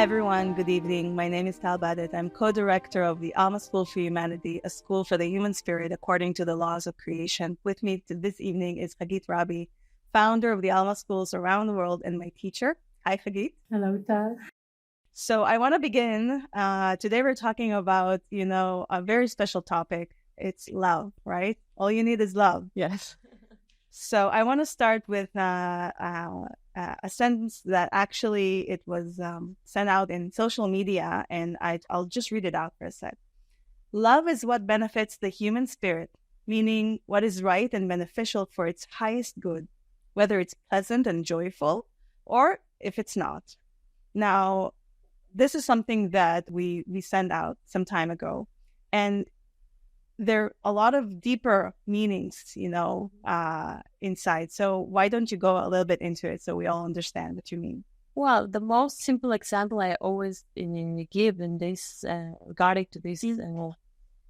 Hi everyone, good evening. My name is Tal Badet. I'm co-director of the Alma School for Humanity, a school for the human spirit according to the laws of creation. With me this evening is Hagit Rabi, founder of the Alma schools around the world and my teacher. Hi Hagit. Hello, Tal. So I want to begin. Today we're talking about, a very special topic. It's love, right? All you need is love. Yes. So I want to start with a sentence that actually it was sent out in social media, and I'll just read it out for a sec. Love is what benefits the human spirit, meaning what is right and beneficial for its highest good, whether it's pleasant and joyful or if it's not. Now, this is something that we sent out some time ago, and there are a lot of deeper meanings, inside. So why don't you go a little bit into it so we all understand what you mean? Well, the most simple example I always give in this regarding to this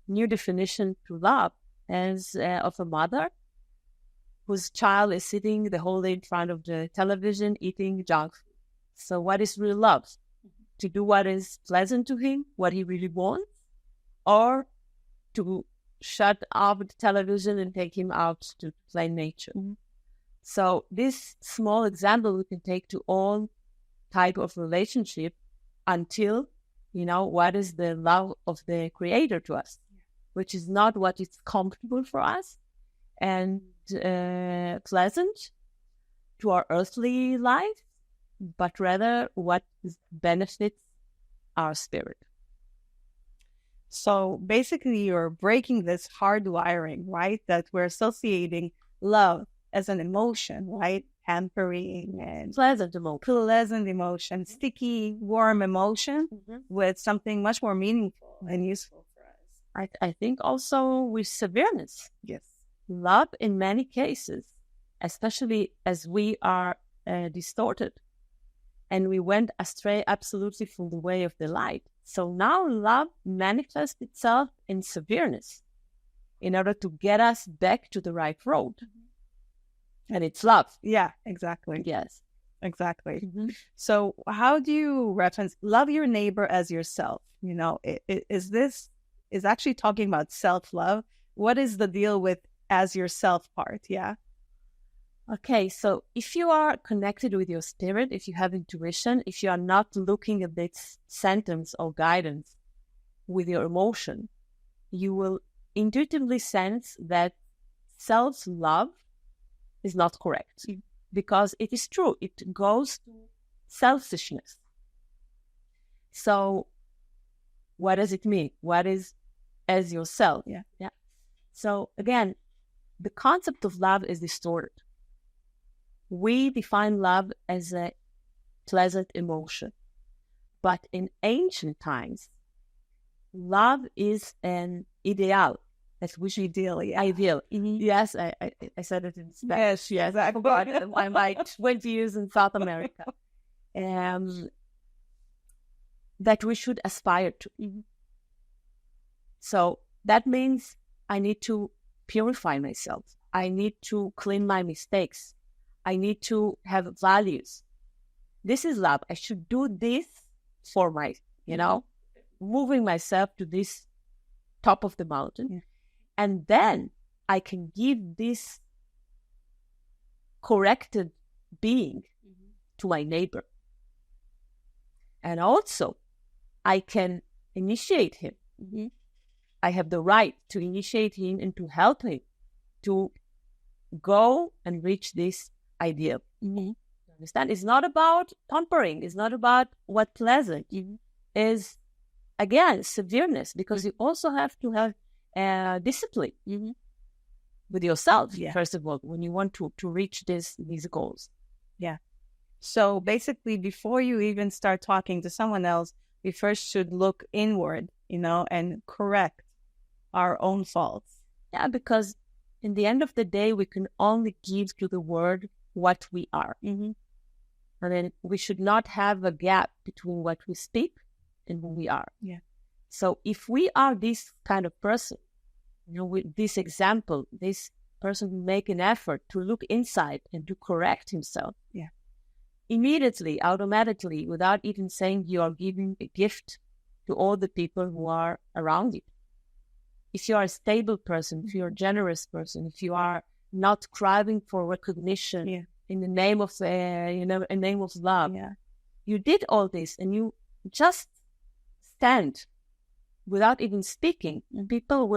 new definition to love is of a mother whose child is sitting the whole day in front of the television eating junk food. So what is real love? To do what is pleasant to him, what he really wants, or to shut off the television and take him out to play nature. Mm-hmm. So this small example we can take to all type of relationship until, what is the love of the creator to us, which is not what is comfortable for us and pleasant to our earthly life, but rather what benefits our spirit. So basically, you're breaking this hard wiring, right? That we're associating love as an emotion, right? Hampering and pleasant emotion, sticky, warm emotion with something much more meaningful and useful for us. I think also with severeness. Yes. Love in many cases, especially as we are distorted and we went astray absolutely from the way of the light. So now love manifests itself in severeness in order to get us back to the right road. Mm-hmm. And it's love. Yeah, exactly. Yes. Exactly. Mm-hmm. So how do you reference love your neighbor as yourself? Is actually talking about self-love. What is the deal with as yourself part? Yeah. Okay, so if you are connected with your spirit, if you have intuition, if you are not looking at this sentence or guidance with your emotion, you will intuitively sense that self-love is not correct because it is true. It goes to selfishness. So what does it mean? What is as yourself? Yeah. So again, the concept of love is distorted. We define love as a pleasant emotion. But in ancient times, love is an ideal. That's which ideal. Mm-hmm. Yes, I said it in Spanish. Yes, I forgot. I'm like 20 years in South America. That we should aspire to. Mm-hmm. So that means I need to purify myself. I need to clean my mistakes. I need to have values. This is love. I should do this for moving myself to this top of the mountain. Yeah. And then I can give this corrected being to my neighbor. And also, I can initiate him. Mm-hmm. I have the right to initiate him and to help him to go and reach this ideal. Mm-hmm. Understand? It's not about pampering. It's not about what pleasant. Mm-hmm. Is again severeness, because you also have to have discipline with yourself. Yeah. First of all, when you want to reach these goals. Yeah. So basically, before you even start talking to someone else, we first should look inward, and correct our own faults. Yeah, because in the end of the day, we can only give to the world what we are. Mm-hmm. And then we should not have a gap between what we speak and who we are. Yeah. So if we are this kind of person, with this example, this person who make an effort to look inside and to correct himself. Yeah. immediately, automatically, without even saying, you are giving a gift to all the people who are around you. If you are a stable person, if you're a generous person, if you are not craving for recognition in the name of, in the name of love, you did all this, and you just stand without even speaking, and people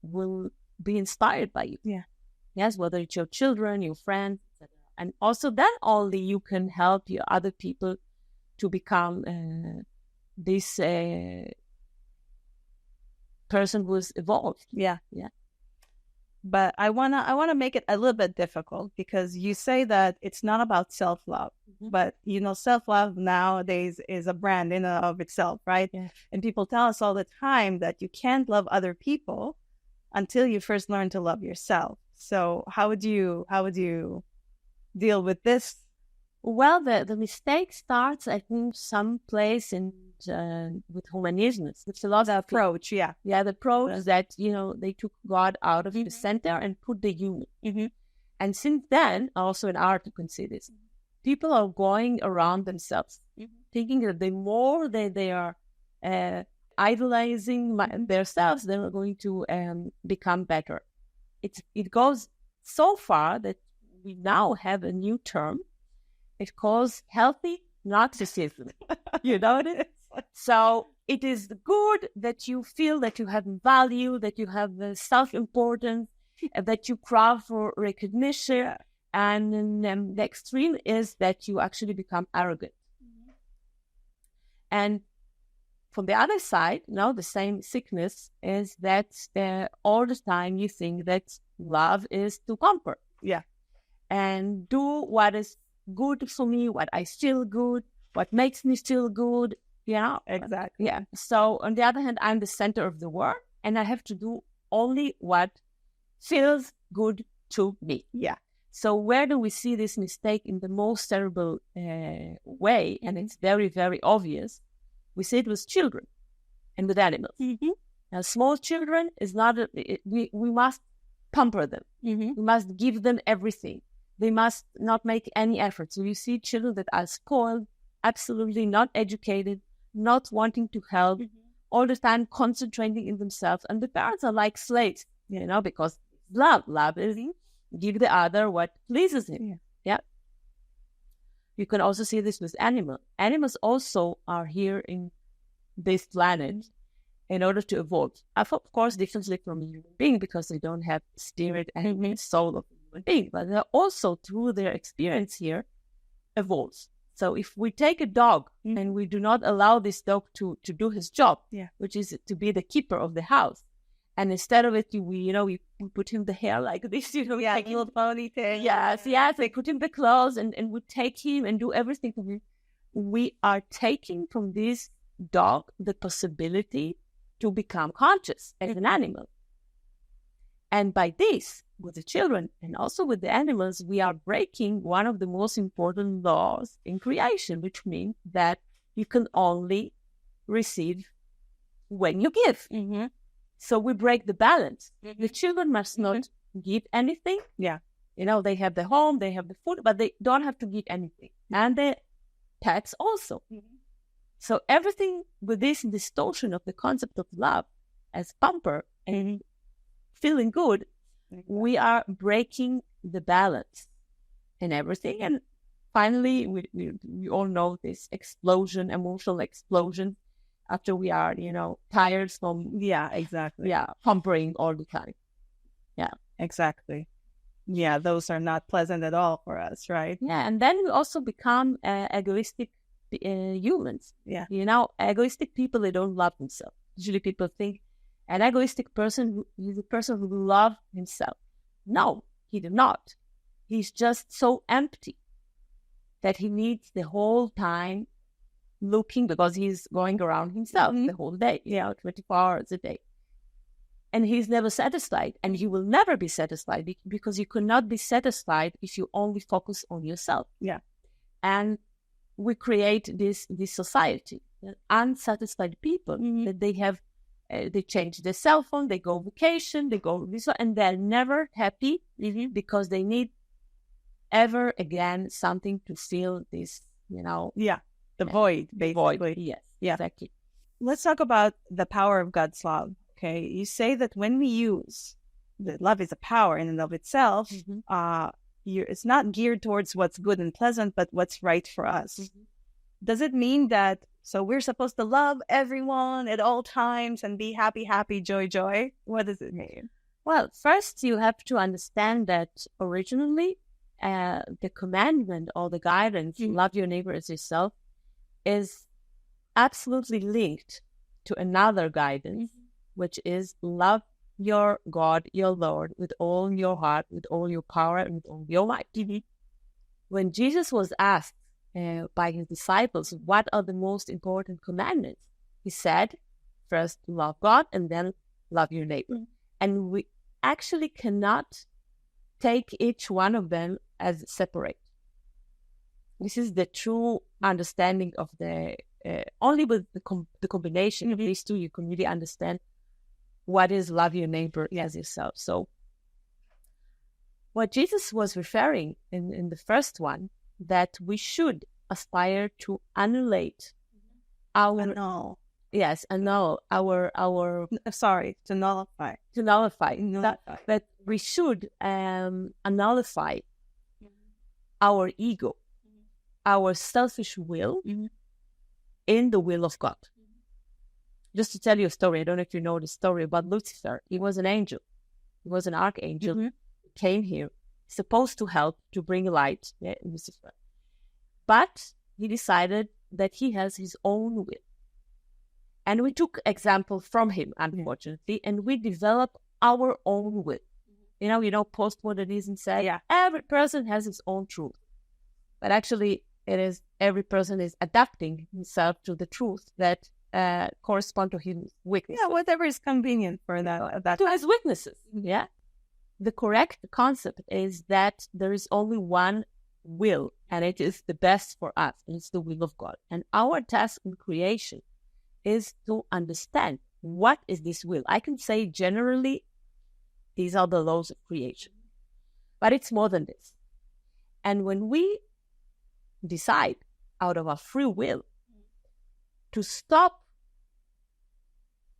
will be inspired by you. Yes, whether it's your children, your friends, etc. And also then only you can help your other people to become this person who's evolved. But I wanna make it a little bit difficult, because you say that it's not about self-love, but self-love nowadays is a brand in and of itself, right? And people tell us all the time that you can't love other people until you first learn to love yourself. So how would you deal with this? Well, the mistake starts, I think, someplace in with humanism, with philosophy. The approach, the approach that they took God out of the center and put the human. And since then, also in art, you can see this. People are going around themselves, thinking that the more they are idolizing themselves, they're going to become better. It goes so far that we now have a new term. It calls healthy narcissism. You know what it is? So it is good that you feel that you have value, that you have self-importance, that you crave for recognition. And the extreme is that you actually become arrogant. And from the other side, the same sickness is that all the time you think that love is to conquer. And do what is good for me, what I feel good, what makes me feel good. Exactly. So on the other hand, I'm the center of the world, and I have to do only what feels good to me. So where do we see this mistake in the most terrible way? And it's very, very obvious. We see it with children and with animals. Now, small children is not, we must pamper them. We must give them everything. They must not make any effort. So you see children that are spoiled, absolutely not educated, not wanting to help, all the time concentrating in themselves. And the parents are like slaves, because love is give the other what pleases him. You can also see this with animals. Animals also are here in this planet in order to evolve. Of course, differently from a human being, because they don't have spirit and soul of a human being, but they're also, through their experience here, evolves. So if we take a dog and we do not allow this dog to do his job, which is to be the keeper of the house, and instead of it, we put him the hair like this, like a little ponytail. Yes, they put him the clothes and we take him and do everything for him. We are taking from this dog the possibility to become conscious as an animal. And by this, with the children and also with the animals, we are breaking one of the most important laws in creation, which means that you can only receive when you give. So we break the balance. The children must not give anything. They have the home, they have the food, but they don't have to give anything. And the pets also. So everything with this distortion of the concept of love as pamper and feeling good, we are breaking the balance in everything. And finally, we all know this explosion, emotional explosion, after we are, tired from pampering all the time. Exactly. Those are not pleasant at all for us, right? And then we also become egoistic humans. Egoistic people, they don't love themselves. Usually people think an egoistic person is a person who loves himself. No, he did not. He's just so empty that he needs the whole time looking, because he's going around himself the whole day, 24 hours a day. And he's never satisfied, and he will never be satisfied, because you cannot be satisfied if you only focus on yourself. And we create this society, unsatisfied people, that they have, they change their cell phone, they go vacation, they go this, and they're never happy because they need ever again something to fill this Yeah. The void, basically. void. Yes, Yeah. exactly. Let's talk about the power of God's love. Okay. You say that when we use that love is a power in and of itself, it's not geared towards what's good and pleasant, but what's right for us. Does it mean that so we're supposed to love everyone at all times and be happy, happy, joy, joy? What does it mean? Well, first you have to understand that originally the commandment or the guidance, love your neighbor as yourself, is absolutely linked to another guidance, which is love your God, your Lord, with all your heart, with all your power, and with all your might. When Jesus was asked by his disciples, what are the most important commandments? He said, first love God and then love your neighbor. And we actually cannot take each one of them as separate. This is the true understanding of the, only with the combination of these two, you can really understand what is love your neighbor as yourself. So what Jesus was referring in the first one, that we should aspire to annihilate our Annul. yes, annul our To nullify. to nullify. But we should nullify our ego, our selfish will in the will of God. Just to tell you a story, I don't know if you know the story about Lucifer. He was an angel. He was an archangel. He came here, supposed to help, to bring light, Lucifer. But he decided that he has his own will. And we took example from him, unfortunately, and we developed our own will. Postmodernism says every person has his own truth. But actually, it is every person is adapting himself to the truth that correspond to his weaknesses. Yeah, whatever is convenient for that. To his weaknesses, yeah. The correct concept is that there is only one will, and it is the best for us, and it's the will of God. And our task in creation is to understand what is this will. I can say generally, these are the laws of creation, but it's more than this. And when we decide out of our free will to stop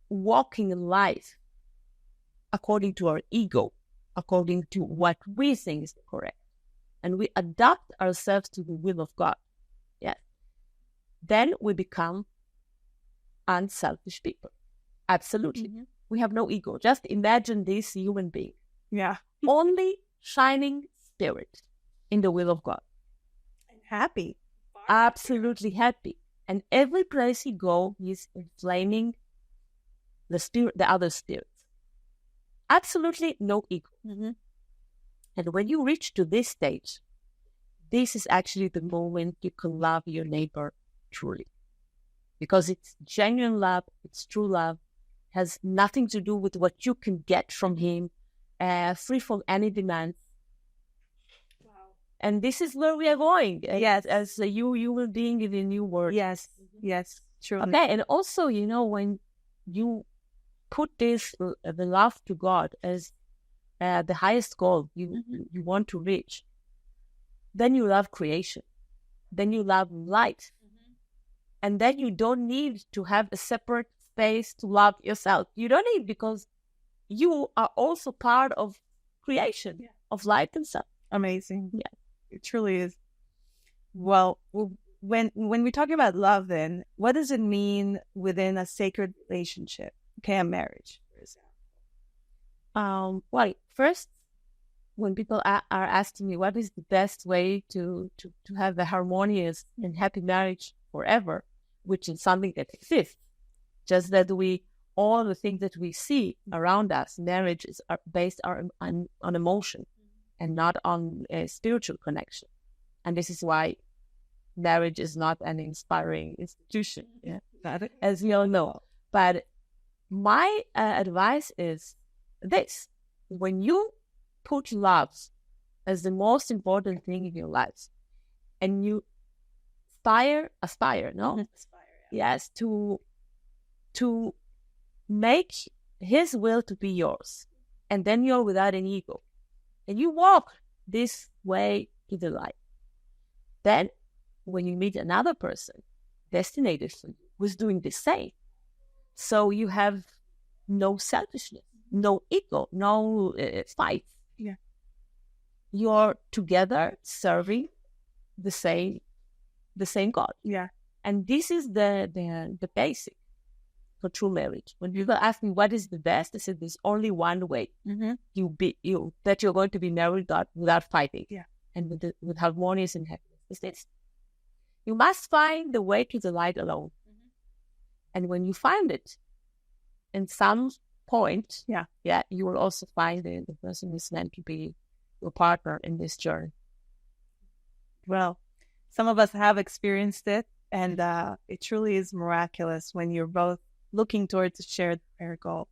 walking in life according to our ego, according to what we think is correct, and we adapt ourselves to the will of God, then we become unselfish people. Absolutely. We have no ego. Just imagine this human being. Yeah. Only shining spirit in the will of God. And happy. Absolutely happy. And every place he goes, he's inflaming the other spirits. Absolutely no ego. And when you reach to this stage, this is actually the moment you can love your neighbor truly. Because it's genuine love, it's true love, has nothing to do with what you can get from him, free from any demands. Wow. And this is where we are going. Yes. As a human being in a new world. Yes, true. Okay, and also, when you put this, the love to God as the highest goal you want to reach, then you love creation. Then you love light. And then you don't need to have a separate space to love yourself. You don't need, because you are also part of creation, of light and stuff. Amazing. Yeah. It truly is. Well, when we talk about love, then, what does it mean within a sacred relationship? Okay, a marriage, for example. Well, first, when people are asking me what is the best way to have a harmonious and happy marriage forever, which is something that exists, just that all the things that we see around us, marriage is based on emotion and not on a spiritual connection. And this is why marriage is not an inspiring institution, as we all know. But my advice is this: when you put love as the most important thing in your life, and you aspire, no? Yes, to make his will to be yours, and then you're without an ego, and you walk this way to the light. Then when you meet another person destined for you who's doing the same. So you have no selfishness, no ego, no fight. Yeah. You're together serving the same God. Yeah. And this is the basic for true marriage. When people ask me what is the best, I said there's only one way that you're going to be married without fighting, and with harmonious and happiness. Is this: you must find the way to the light alone, and when you find it, in some point, you will also find the person who's meant to be your partner in this journey. Well, some of us have experienced it, and it truly is miraculous when you're both looking towards a shared prayer goal.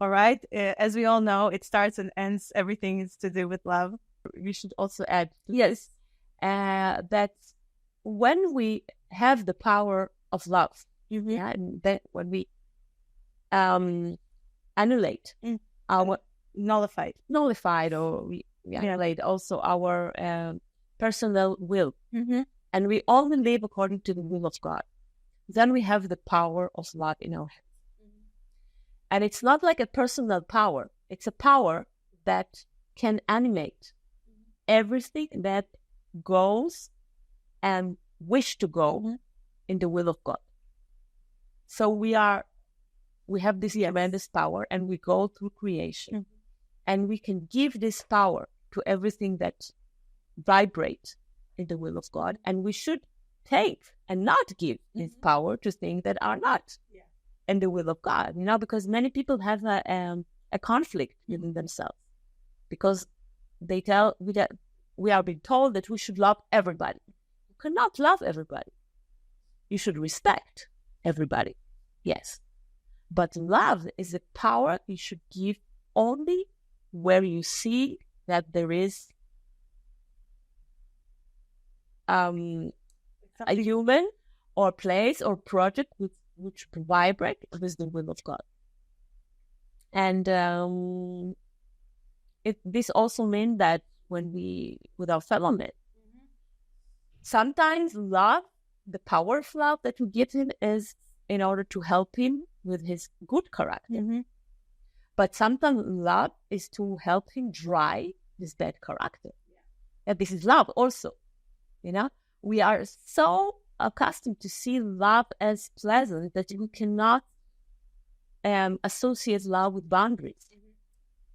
All right. As we all know, it starts and ends. Everything is to do with love. We should also add, that when we have the power of love, and that when we annulate our nullified, or we annulate also our personal will, and we only live according to the will of God, then we have the power of love in our hands. And it's not like a personal power. It's a power that can animate everything that goes and wish to go in the will of God. So we have this tremendous power, and we go through creation, and we can give this power to everything that vibrates in the will of God, and we should take and not give this power to things that are not in the will of God. Because many people have a conflict within themselves, because we are being told that we should love everybody. You cannot love everybody. You should respect everybody, yes. But love is a power you should give only where you see that there is a human or place or project which vibrate with the will of God. And this also means that when with our fellow men, sometimes love, the power of love that we give him is in order to help him with his good character. But sometimes love is to help him dry his bad character. And this is love also. We are so accustomed to see love as pleasant that we cannot associate love with boundaries.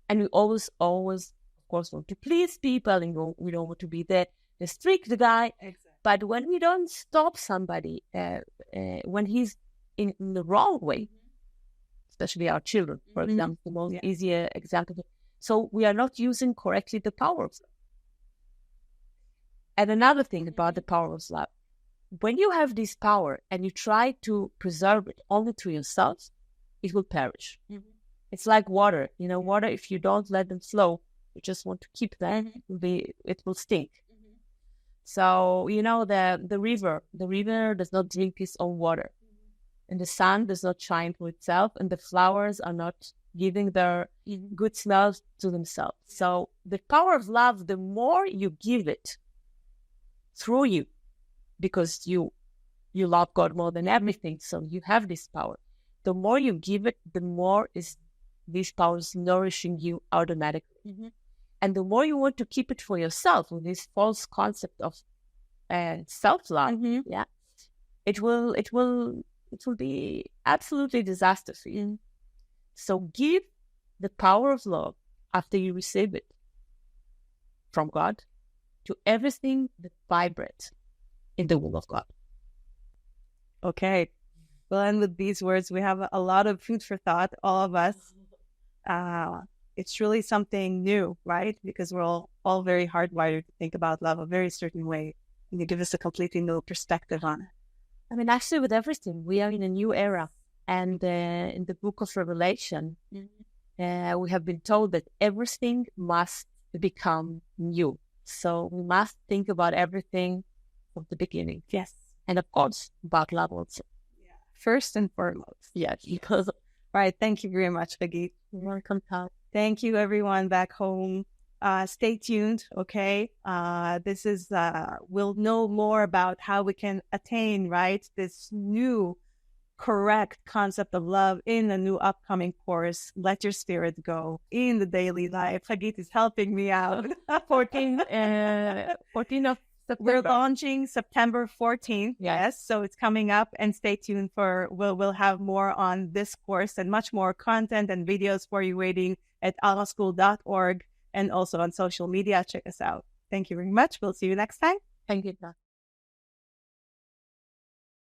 And we always, of course, want to please people, and we don't want to be the strict guy. Exactly. But when we don't stop somebody when he's in the wrong way, especially our children, for example, the most easier example. So we are not using correctly the power of love. And another thing about the power of love, when you have this power and you try to preserve it only to yourself, it will perish. It's like water. Water, if you don't let them flow, you just want to keep them, it will stink. So, the river does not drink its own water. And the sun does not shine for itself, and the flowers are not giving their good smells to themselves. So the power of love, the more you give it through you, because you love God more than everything, so you have this power. The more you give it, the more is these powers nourishing you automatically. And the more you want to keep it for yourself with this false concept of self-love, it will be absolutely disaster for you. So give the power of love after you receive it from God to everything that vibrates in the will of God. Okay. Well, and with these words, we have a lot of food for thought, all of us. It's really something new, right? Because we're all very hardwired to think about love a very certain way. And you give us a completely new perspective on it. I mean, actually, with everything, we are in a new era. And in the book of Revelation, we have been told that everything must become new. So we must think about everything from the beginning. Yes. And of course, about love also. Yeah. First and foremost. Yes. Because... Right. Thank you very much, Hagit. You're welcome, Tom. Thank you, everyone back home. Stay tuned, okay? This is, we'll know more about how we can attain, right, this new correct concept of love in a new upcoming course, Let Your Spirit Go, in the daily life. Hagit is helping me out. 14 of We're September. launching September 14th. Yes. So it's coming up, and stay tuned for, we'll have more on this course and much more content and videos for you waiting at almaschool.org and also on social media. Check us out. Thank you very much. We'll see you next time. Thank you.